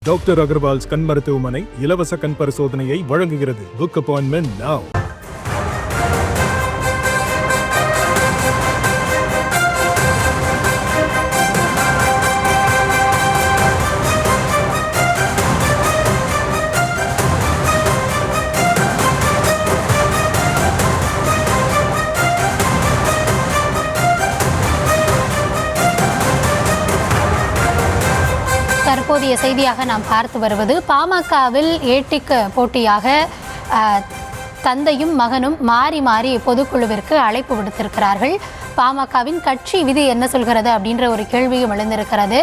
Doctor Agarwal's கண் மருத்துவமனை இலவச கண் பரிசோதனையை வழங்குகிறது. Book appointment now. தற்போதைய செய்தியாக நாம் பார்த்து வருவது பாமகவில் ஏட்டிக்கு போட்டியாக தந்தையும் மகனும் மாறி மாறி பொதுக்குழுவிற்கு அழைப்பு விடுத்திருக்கிறார்கள். பாமகவின் கட்சி விதி என்ன சொல்கிறது அப்படின்ற ஒரு கேள்வியும் எழுந்திருக்கிறது.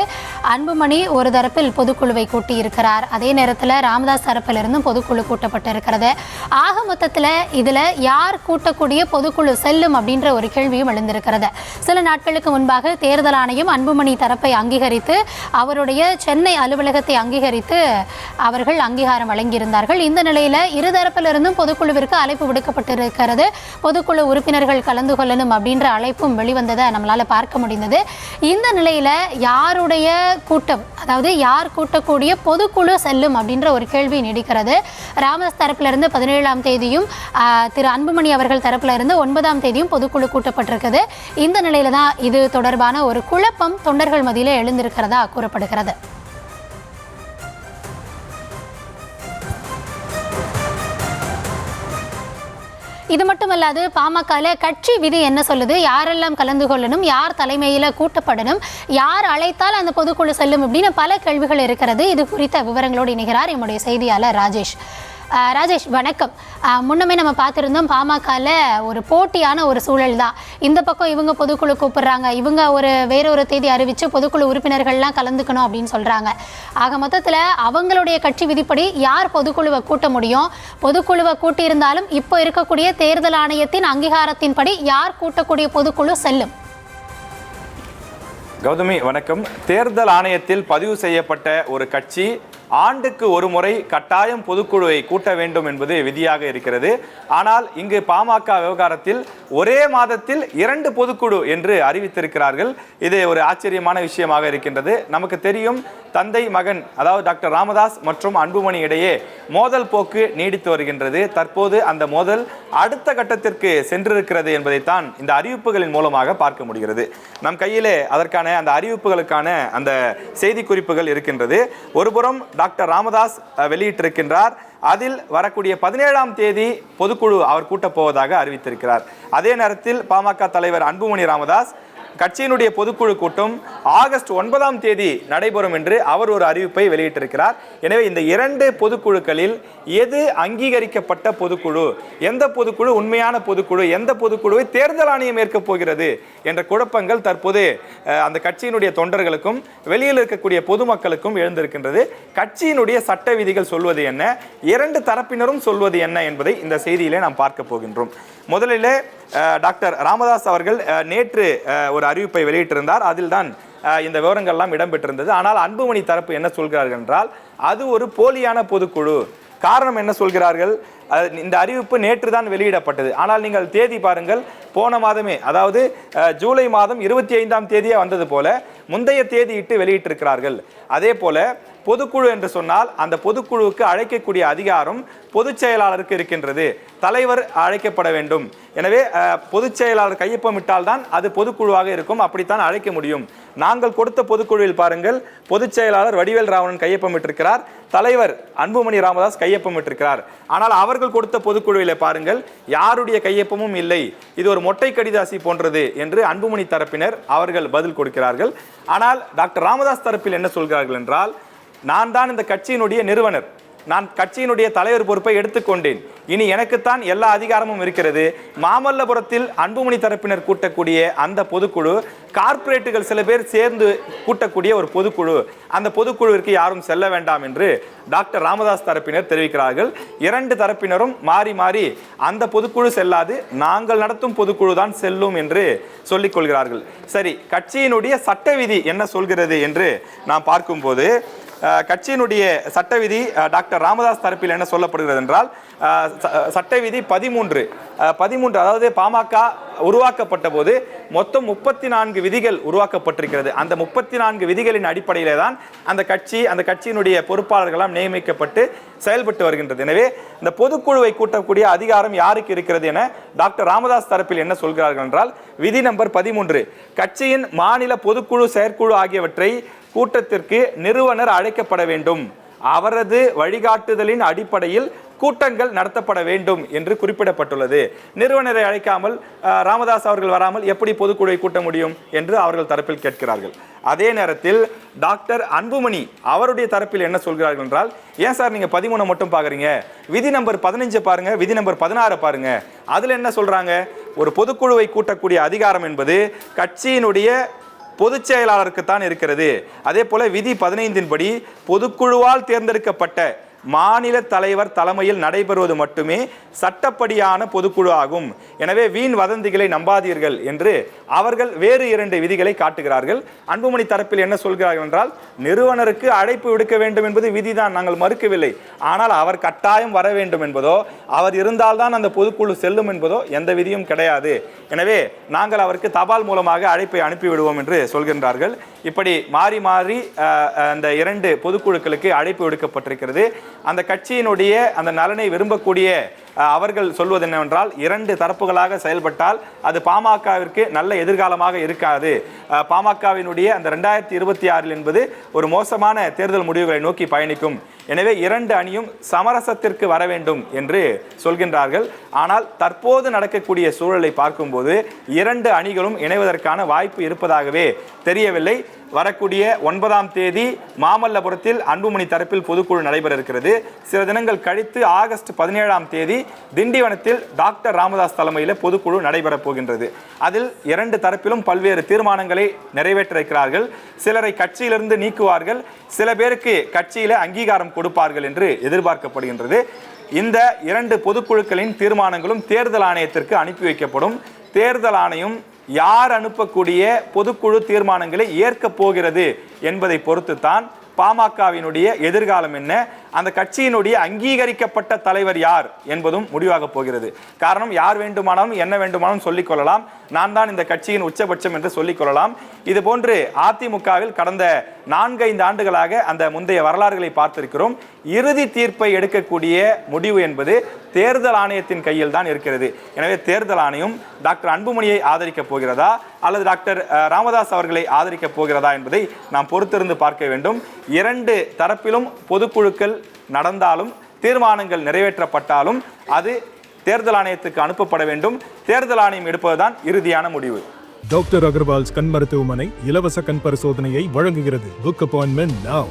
அன்புமணி ஒரு தரப்பில் பொதுக்குழுவை கூட்டியிருக்கிறார், அதே நேரத்தில் ராமதாஸ் தரப்பிலிருந்தும் பொதுக்குழு கூட்டப்பட்டிருக்கிறது. ஆக மொத்தத்தில் இதில் யார் கூட்டக்கூடிய பொதுக்குழு செல்லும் அப்படின்ற ஒரு கேள்வியும் எழுந்திருக்கிறது. சில நாட்களுக்கு முன்பாக தேர்தல் ஆணையம் அன்புமணி தரப்பை அங்கீகரித்து அவருடைய சென்னை அலுவலகத்தை அங்கீகரித்து அவர்கள் அங்கீகாரம் வழங்கியிருந்தார்கள். இந்த நிலையில் இருதரப்பிலிருந்தும் பொதுக்குழுவிற்கு அழைப்பு விடுக்கப்பட்டிருக்கிறது. பொதுக்குழு உறுப்பினர்கள் கலந்து கொள்ளணும் அப்படின்ற அழைப்பு வெளிவந்ததை நம்மளால பார்க்க முடிந்தது. இந்த நிலையில யாருடைய கூட்டம், அதாவது யார் கூட்டக்கூடிய பொதுக்குழு செல்லும் அப்படின்ற ஒரு கேள்வி நீடிக்கிறது. ராமதாஸ் தரப்பிலிருந்து 17ஆம் தேதியும் திரு அன்புமணி அவர்கள் தரப்புல இருந்து 9ஆம் தேதியும் பொதுக்குழு கூட்டப்பட்டிருக்குது. இந்த நிலையில தான் இது தொடர்பான ஒரு குழப்பம் தொண்டர்கள் மத்தியில எழுந்திருக்கிறதா கூறப்படுகிறது. இது மட்டுமல்லாது பாமகல கட்சி விதி என்ன சொல்லுது, யாரெல்லாம் கலந்து கொள்ளணும், யார் தலைமையில் கூட்டப்படணும், யார் அழைத்தால் அந்த பொதுக்குழு செல்லும் அப்படின்னு பல கேள்விகள் இருக்கிறது. இது குறித்த விவரங்களோடு இணைகிறார் நம்முடைய செய்தியாளர் ராஜேஷ். ராஜேஷ் வணக்கம். முன்னமே நம்ம பார்த்துருந்தோம் பாமகல ஒரு போட்டியான ஒரு சூழல் தான். இந்த பக்கம் இவங்க பொதுக்குழு கூப்பிடுறாங்க, இவங்க வேறொரு தேதி அறிவித்து பொதுக்குழு உறுப்பினர்கள்லாம் கலந்துக்கணும் அப்படின்னு சொல்கிறாங்க. ஆக மொத்தத்தில் அவங்களுடைய கட்சி விதிப்படி யார் பொதுக்குழுவை கூட்ட முடியும், பொதுக்குழுவை கூட்டியிருந்தாலும் இப்போ இருக்கக்கூடிய தேர்தல் ஆணையத்தின் அங்கீகாரத்தின்படி யார் கூட்டக்கூடிய பொதுக்குழு செல்லும்? கௌதமி வணக்கம். தேர்தல் ஆணையத்தில் பதிவு செய்யப்பட்ட ஒரு கட்சி ஆண்டுக்கு ஒரு முறை கட்டாயம் பொதுக்குழுவை கூட்ட வேண்டும் என்பது விதியாக இருக்கிறது. ஆனால் இங்கு பாமக விவகாரத்தில் ஒரே மாதத்தில் 2 பொதுக்குழு என்று அறிவித்திருக்கிறார்கள். இது ஒரு ஆச்சரியமான விஷயமாக இருக்கின்றது. நமக்கு தெரியும், தந்தை மகன் அதாவது டாக்டர் ராமதாஸ் மற்றும் அன்புமணி இடையே மோதல் போக்கு நீடித்து வருகின்றது. தற்போது அந்த மோதல் அடுத்த கட்டத்திற்கு சென்றிருக்கிறது என்பதைத்தான் இந்த அறிவிப்புகளின் மூலமாக பார்க்க முடிகிறது. நம் கையிலே அதற்கான அந்த அறிவிப்புகளுக்கான அந்த செய்தி குறிப்புகள் இருக்கின்றது. ஒருபுறம் டாக்டர் ராமதாஸ் வெளியிட்டிருக்கின்றார். அதில் வரக்கூடிய 17ஆம் தேதி பொதுக்குழு அவர் கூட்டப் போவதாக அறிவித்திருக்கிறார். அதே நேரத்தில் பாமக தலைவர் அன்புமணி ராமதாஸ் கட்சியினுடைய பொதுக்குழு கூட்டம் ஆகஸ்ட் 9ஆம் தேதி நடைபெறும் என்று அவர் ஒரு அறிவிப்பை வெளியிட்டிருக்கிறார். எனவே இந்த 2 பொதுக்குழுக்களில் எது அங்கீகரிக்கப்பட்ட பொதுக்குழு, எந்த பொதுக்குழு உண்மையான பொதுக்குழு, எந்த பொதுக்குழுவை தேர்தல் ஆணையம் ஏற்கப் போகிறது என்ற குழப்பங்கள் தற்போது அந்த கட்சியினுடைய தொண்டர்களுக்கும் வெளியில் இருக்கக்கூடிய பொதுமக்களுக்கும் எழுந்திருக்கின்றது. கட்சியினுடைய சட்ட விதிகள் சொல்வது என்ன, 2 தரப்பினரும் சொல்வது என்ன என்பதை இந்த செய்தியிலே நாம் பார்க்க போகின்றோம். முதலிலே டாக்டர் ராமதாஸ் அவர்கள் நேற்று ஒரு அறிவிப்பை வெளியிட்டிருந்தார். அதில் தான் இந்த விவரங்கள்லாம் இடம்பெற்றிருந்தது. ஆனால் அன்புமணி தரப்பு என்ன சொல்கிறார்கள் என்றால் அது ஒரு போலியான பொதுக்குழு. காரணம் என்ன சொல்கிறார்கள், இந்த அறிவிப்பு நேற்று தான் வெளியிடப்பட்டது. ஆனால் நீங்கள் தேதி பாருங்கள், போன மாதமே அதாவது ஜூலை மாதம் 25ஆம் தேதியே வந்தது போல முந்தைய தேதியிட்டு வெளியிட்டிருக்கிறார்கள். அதே போல பொதுக்குழு என்று சொன்னால் அந்த பொதுக்குழுவுக்கு அழைக்கக்கூடிய அதிகாரம் பொதுச் செயலாளருக்கு இருக்கின்றது. தலைவர் அழைக்கப்பட வேண்டும். எனவே பொதுச் செயலாளர் கையொப்பமிட்டால் தான் அது பொதுக்குழுவாக இருக்கும், அப்படித்தான் அழைக்க முடியும். நாங்கள் கொடுத்த பொதுக்குழுவில் பாருங்கள், பொதுச் செயலாளர் வடிவேல் ராவணன் கையொப்பமிட்டிருக்கிறார், தலைவர் அன்புமணி ராமதாஸ் கையொப்பமிட்டிருக்கிறார். ஆனால் அவர்கள் கொடுத்த பொதுக்குழுவில் பாருங்கள், யாருடைய கையொப்பமும் இல்லை, இது ஒரு மொட்டை கடிதாசி போன்றது என்று அன்புமணி தரப்பினர் அவர்கள் பதில் கொடுக்கிறார்கள். ஆனால் டாக்டர் ராமதாஸ் தரப்பில் என்ன சொல்கிறார்கள் என்றால், நான் தான் இந்த கட்சியினுடைய நிறுவனர், நான் கட்சியினுடைய தலைவர் பொறுப்பை எடுத்துக்கொண்டேன், இனி எனக்குத்தான் எல்லா அதிகாரமும் இருக்கிறது. மாமல்லபுரத்தில் அன்புமணி தரப்பினர் கூட்டக்கூடிய அந்த பொதுக்குழு கார்ப்பரேட்டுகள் சில பேர் சேர்ந்து கூட்டக்கூடிய ஒரு பொதுக்குழு, அந்த பொதுக்குழுவிற்கு யாரும் செல்ல வேண்டாம் என்று டாக்டர் ராமதாஸ் தரப்பினர் தெரிவிக்கிறார்கள். 2 தரப்பினரும் மாறி மாறி அந்த பொதுக்குழு செல்லாது, நாங்கள் நடத்தும் பொதுக்குழு தான் செல்லும் என்று சொல்லிக் கொள்கிறார்கள். சரி, கட்சியினுடைய சட்ட விதி என்ன சொல்கிறது என்று நாம் பார்க்கும்போது கட்சியினுடைய சட்ட விதி டாக்டர் ராமதாஸ் தரப்பில் என்ன சொல்லப்படுகிறது என்றால் சட்ட விதி 13 அதாவது பாமக உருவாக்கப்பட்ட போது மொத்தம் 34 விதிகள் உருவாக்கப்பட்டிருக்கிறது. அந்த 34 விதிகளின் அடிப்படையிலே தான் அந்த கட்சியினுடைய பொறுப்பாளர்களாம் நியமிக்கப்பட்டு செயல்பட்டு வருகின்றது. எனவே இந்த பொதுக்குழுவை கூட்டக்கூடிய அதிகாரம் யாருக்கு இருக்கிறது என டாக்டர் ராமதாஸ் தரப்பில் என்ன சொல்கிறார்கள் என்றால், விதி நம்பர் 13 கட்சியின் மாநில பொதுக்குழு செயற்குழு ஆகியவற்றை கூட்டத்திற்கு நிறுவனர் அழைக்கப்பட வேண்டும், அவரது வழிகாட்டுதலின் அடிப்படையில் கூட்டங்கள் நடத்தப்பட வேண்டும் என்று குறிப்பிடப்பட்டுள்ளது. நிறுவனரை அழைக்காமல் ராமதாஸ் அவர்கள் வராமல் எப்படி பொதுக்குழுவை கூட்ட முடியும் என்று அவர்கள் தரப்பில் கேட்கிறார்கள். அதே நேரத்தில் டாக்டர் அன்புமணி அவருடைய தரப்பில் என்ன சொல்கிறார்கள் என்றால், ஏன் சார் நீங்க 13 மட்டும் பாக்குறீங்க, விதி நம்பர் 15 பாருங்க, விதி நம்பர் 16 பாருங்க, அதுல என்ன சொல்றாங்க, ஒரு பொதுக்குழுவை கூட்டக்கூடிய அதிகாரம் என்பது கட்சியினுடைய பொதுச் செயலாளருக்கு தான் இருக்கிறது. அதே போல விதி 15 படி பொதுக்குழுவால் தேர்ந்தெடுக்கப்பட்ட மாநில தலைவர் தலைமையில் நடைபெறுவது மட்டுமே சட்டப்படியான பொதுக்குழு ஆகும். எனவே வீண் வதந்திகளை நம்பாதீர்கள் என்று அவர்கள் வேறு 2 விதிகளை காட்டுகிறார்கள். அன்புமணி தரப்பில் என்ன சொல்கிறார்கள் என்றால், நிறுவனருக்கு அழைப்பு விடுக்க வேண்டும் என்பது விதிதான், நாங்கள் மறுக்கவில்லை. ஆனால் அவர் கட்டாயம் வர வேண்டும் என்பதோ, அவர் இருந்தால்தான் அந்த பொதுக்குழு செல்லும் என்பதோ எந்த விதியும் கிடையாது. எனவே நாங்கள் அவருக்கு தபால் மூலமாக அழைப்பை அனுப்பிவிடுவோம் என்று சொல்கின்றார்கள். இப்படி மாறி மாறி அந்த 2 பொதுக்குழுக்களுக்கு அழைப்பு விடுக்கப்பட்டிருக்கிறது. அந்த கட்சியினுடைய அந்த நலனை விரும்பக்கூடிய அவர்கள் சொல்வது என்னவென்றால், 2 தரப்புகளாக செயல்பட்டால் அது பாமகவிற்கு நல்ல எதிர்காலமாக இருக்காது. பாமகவினுடைய அந்த 2026 என்பது ஒரு மோசமான தேர்தல் முடிவுகளை நோக்கி பயணிக்கும். எனவே 2 அணியும் சமரசத்திற்கு வர வேண்டும் என்று சொல்கின்றார்கள். ஆனால் தற்போது நடக்கக்கூடிய சூழலை பார்க்கும்போது 2 அணிகளும் இணைவதற்கான வாய்ப்பு இருப்பதாகவே தெரியவில்லை. வரக்கூடிய 9ஆம் தேதி மாமல்லபுரத்தில் அன்புமணி தரப்பில் பொதுக்குழு நடைபெற இருக்கிறது. சில தினங்கள் கழித்து ஆகஸ்ட் 17ஆம் தேதி திண்டிவனத்தில் டாக்டர் ராமதாஸ் தலைமையில் பொதுக்குழு நடைபெறப் போகின்றது. அதில் 2 தரப்பிலும் பல்வேறு தீர்மானங்களை நிறைவேற்ற இருக்கிறார்கள். சிலரை கட்சியிலிருந்து நீக்குவார்கள், சில பேருக்கு கட்சியில அங்கீகாரம் கொடுப்பார்கள் என்று எதிர்பார்க்கப்படுகின்றது. இந்த 2 பொதுக்குழுக்களின் தீர்மானங்களும் தேர்தல் ஆணையத்திற்கு அனுப்பி வைக்கப்படும். தேர்தல் ஆணையம் யார் அனுப்பக்கூடிய பொதுக்குழு தீர்மானங்களை ஏற்கப் போகிறது என்பதை பொறுத்து தான் பாமகவினுடைய எதிர்காலம் என்ன, அந்த கட்சியினுடைய அங்கீகரிக்கப்பட்ட தலைவர் யார் என்பதும் முடிவாக போகிறது. காரணம், யார் வேண்டுமானாலும் என்ன வேண்டுமானாலும் சொல்லிக் கொள்ளலாம், நான் தான் இந்த கட்சியின் உச்சபட்சம் என்று சொல்லிக் கொள்ளலாம். இது போன்று அதிமுகவில் கடந்த 4-5 ஆண்டுகளாக அந்த முந்தைய வரலாறுகளை பார்த்திருக்கிறோம். இறுதி தீர்ப்பை எடுக்கக்கூடிய முடிவு என்பது தேர்தல் ஆணையத்தின் கையில் தான் இருக்கிறது. எனவே தேர்தல் ஆணையம் டாக்டர் அன்புமணியை ஆதரிக்கப் போகிறதா அல்லது டாக்டர் ராமதாஸ் அவர்களை ஆதரிக்கப் போகிறதா என்பதை நாம் பொறுத்திருந்து பார்க்க வேண்டும். 2 தரப்பிலும் பொதுக்குழுக்கள் நடந்தாலும் தீர்மானங்கள் நிறைவேற்றப்பட்டாலும் அது தேர்தல் ஆணையத்துக்கு அனுப்பப்பட வேண்டும். தேர்தல் ஆணையம் எடுப்பதுதான் இறுதியான முடிவு. டாக்டர் அகர்வால்ஸ் கண் மருத்துவமனை இலவச கண் பரிசோதனையை வழங்குகிறது. புக் அப்பாயின்மெண்ட் நவ.